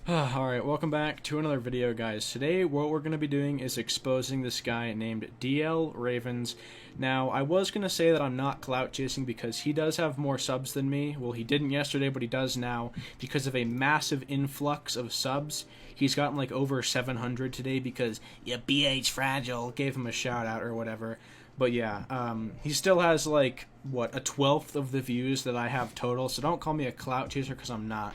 Alright, welcome back to another video, guys. Today, what we're going to be doing is exposing this guy named DL Ravens. Now, I was going to say that I'm not clout chasing because he does have more subs than me. Well, he didn't yesterday, but he does now because of a massive influx of subs. He's gotten like over 700 today because BH Fragile gave him a shout out or whatever. But yeah, he still has like, what, a 12th of the views that I have total, so don't call me a clout chaser because I'm not.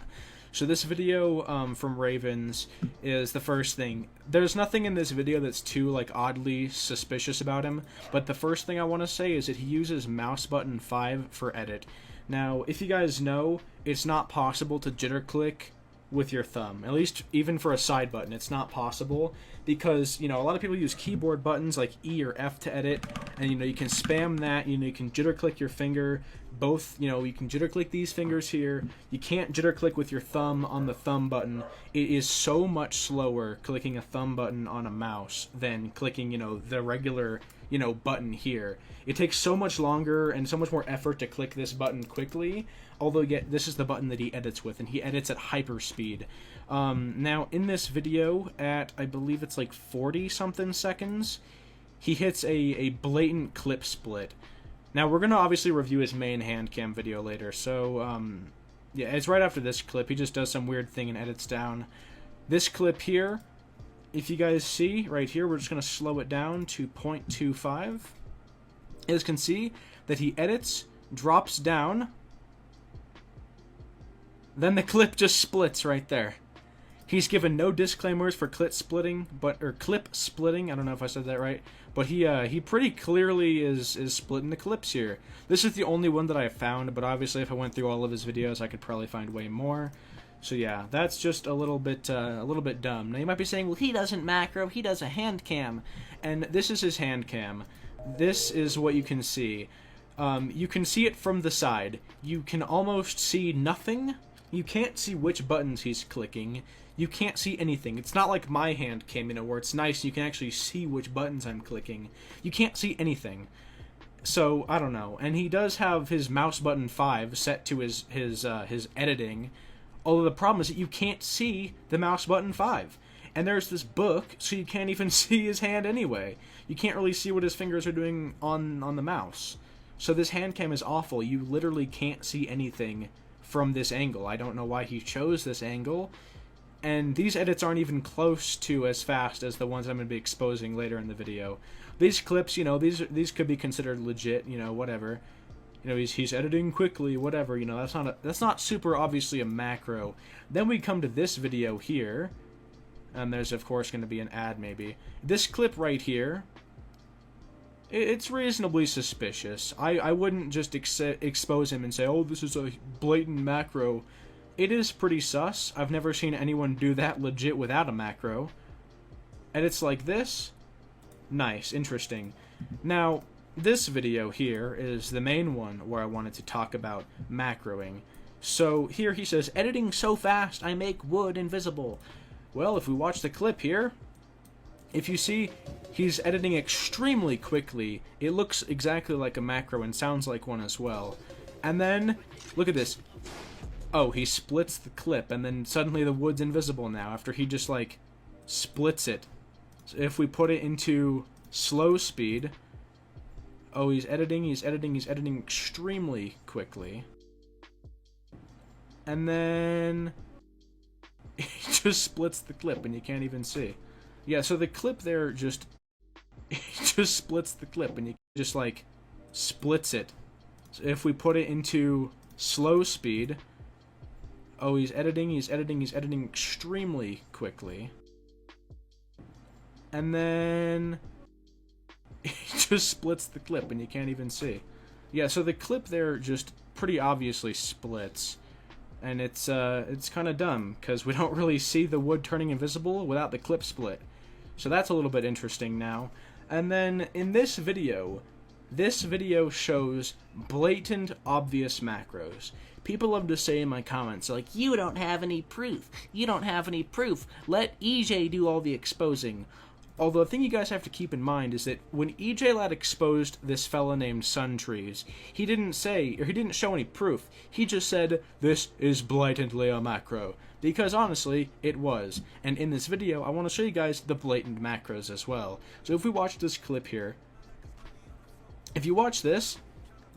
So this video from Ravens is the first thing. There's nothing in this video that's too like oddly suspicious about him, but the first thing I want to say is that he uses mouse button 5 for edit. Now, if you guys know, it's not possible to jitter click with your thumb. At least even for a side button, it's not possible because, you know, a lot of people use keyboard buttons like E or F to edit, and, you know, you can spam that, you know, you can jitter click your finger, both, you know, you can jitter click these fingers here. You can't jitter click with your thumb on the thumb button. It is so much slower clicking a thumb button on a mouse than clicking, you know, the regular, you know, button here. It takes so much longer and so much more effort to click this button quickly, although yet this is the button that he edits with, and he edits at hyper speed. Now, in this video, at, I believe it's like 40-something seconds, he hits a blatant clip split. Now, we're going to obviously review his main hand cam video later, so, yeah, it's right after this clip. He just does some weird thing and edits down. This clip here, if you guys see, right here, we're just going to slow it down to 0.25. As you can see, that he edits, drops down, then the clip just splits right there. He's given no disclaimers for clip splitting, I don't know if I said that right, but he pretty clearly is splitting the clips here. This is the only one that I found, but obviously if I went through all of his videos, I could probably find way more. So yeah, that's just a little bit dumb. Now you might be saying, well, he doesn't macro, he does a hand cam, and this is his hand cam. This is what you can see. You can see it from the side. You can almost see nothing. You can't see which buttons he's clicking. You can't see anything. It's not like my hand cam, you know, where it's nice. You can actually see which buttons I'm clicking. You can't see anything. So, I don't know. And he does have his mouse button 5 set to his editing. Although the problem is that you can't see the mouse button 5. And there's this book, so you can't even see his hand anyway. You can't really see what his fingers are doing on the mouse. So this hand cam is awful. You literally can't see anything from this angle. I don't know why he chose this angle. And these edits aren't even close to as fast as the ones I'm going to be exposing later in the video. These clips, you know, these could be considered legit, you know, whatever. You know, he's editing quickly, whatever, you know, that's not super obviously a macro. Then we come to this video here, and there's of course going to be an ad maybe. This clip right here, it's reasonably suspicious. I wouldn't just expose him and say, oh, this is a blatant macro. It is pretty sus. I've never seen anyone do that legit without a macro. Edits like this? Nice, interesting. Now, this video here is the main one where I wanted to talk about macroing. So here he says, editing so fast I make wood invisible. Well, if we watch the clip here, if you see, he's editing extremely quickly. It looks exactly like a macro and sounds like one as well. And then, look at this. Oh, he splits the clip, and then suddenly the wood's invisible now after he just, like, splits it. So if we put it into slow speed, oh, he's editing extremely quickly. And then he just splits the clip, and you can't even see. Yeah, so the clip there just splits the clip, and you just, like, splits it. So if we put it into slow speed, oh, he's editing extremely quickly. And then he just splits the clip, and you can't even see. Yeah, so the clip there just pretty obviously splits. And it's kind of dumb, because we don't really see the wood turning invisible without the clip split. So that's a little bit interesting now. And then in this video shows blatant, obvious macros. People love to say in my comments, like, you don't have any proof. You don't have any proof. Let EJ do all the exposing. Although the thing you guys have to keep in mind is that when EJ Lad exposed this fella named Suntrees, he didn't say, or he didn't show any proof. He just said, this is blatantly a macro. Because honestly, it was. And in this video, I want to show you guys the blatant macros as well. So if we watch this clip here, if you watch this,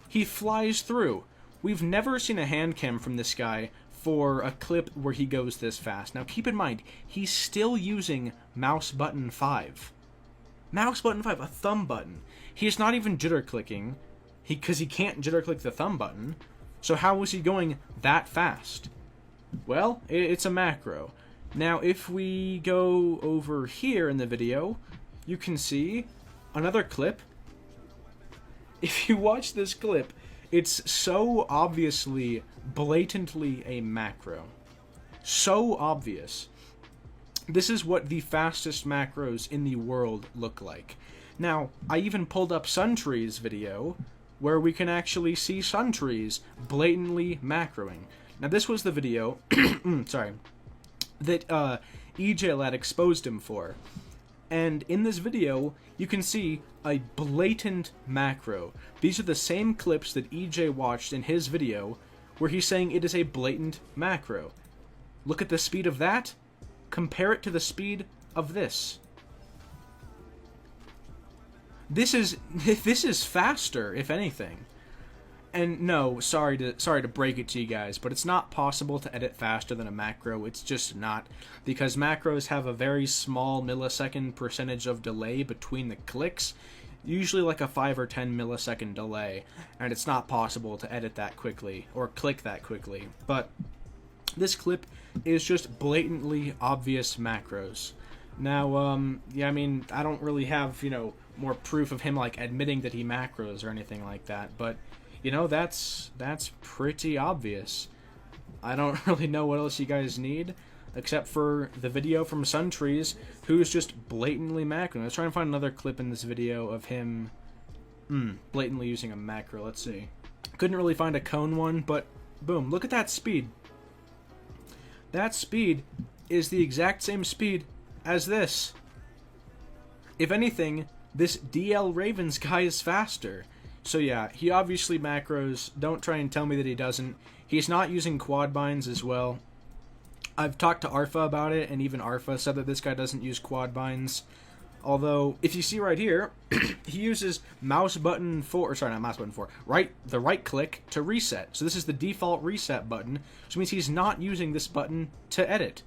he flies through. We've never seen a hand cam from this guy for a clip where he goes this fast. Now keep in mind, he's still using mouse button 5. Mouse button 5, a thumb button. He's not even jitter clicking, because he can't jitter click the thumb button. So how was he going that fast? Well, it's a macro. Now if we go over here in the video, you can see another clip. If you watch this clip, it's so obviously, blatantly a macro. So obvious. This is what the fastest macros in the world look like. Now, I even pulled up Suntrees' video, where we can actually see Suntrees blatantly macroing. Now, this was the video, sorry, that EJ Lad exposed him for. And in this video, you can see a blatant macro. These are the same clips that EJ watched in his video, where he's saying it is a blatant macro. Look at the speed of that. Compare it to the speed of this. This is faster, if anything. And no, sorry to break it to you guys, but it's not possible to edit faster than a macro. It's just not, because macros have a very small millisecond percentage of delay between the clicks, usually like a 5 or 10 millisecond delay, and it's not possible to edit that quickly or click that quickly. But this clip is just blatantly obvious macros. Now, yeah, I mean, I don't really have, more proof of him like admitting that he macros or anything like that, but that's pretty obvious. I don't really know what else you guys need, except for the video from Suntrees, who's just blatantly macroing. Let's try and find another clip in this video of him blatantly using a macro. Let's see. Couldn't really find a cone one, but boom, look at that speed. That speed is the exact same speed as this. If anything, this DL Ravens guy is faster. So yeah, he obviously macros. Don't try and tell me that he doesn't. He's not using quad binds as well. I've talked to Arfa about it, and even Arfa said that this guy doesn't use quad binds. Although, if you see right here, he uses mouse button 4, or sorry, not mouse button 4, the right click to reset. So this is the default reset button, which means he's not using this button to edit.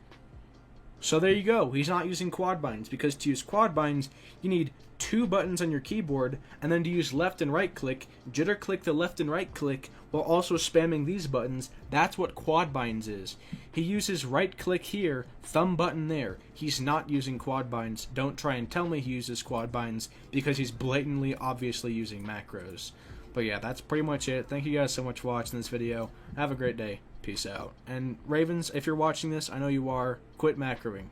So there you go, he's not using quad binds, because to use quad binds, you need 2 buttons on your keyboard, and then to use left and right click, jitter click the left and right click, while also spamming these buttons. That's what quad binds is. He uses right click here, thumb button there. He's not using quad binds. Don't try and tell me he uses quad binds, because he's blatantly, obviously using macros. But yeah, that's pretty much it. Thank you guys so much for watching this video. Have a great day. Peace out. And Ravens, if you're watching this, I know you are, quit macroing.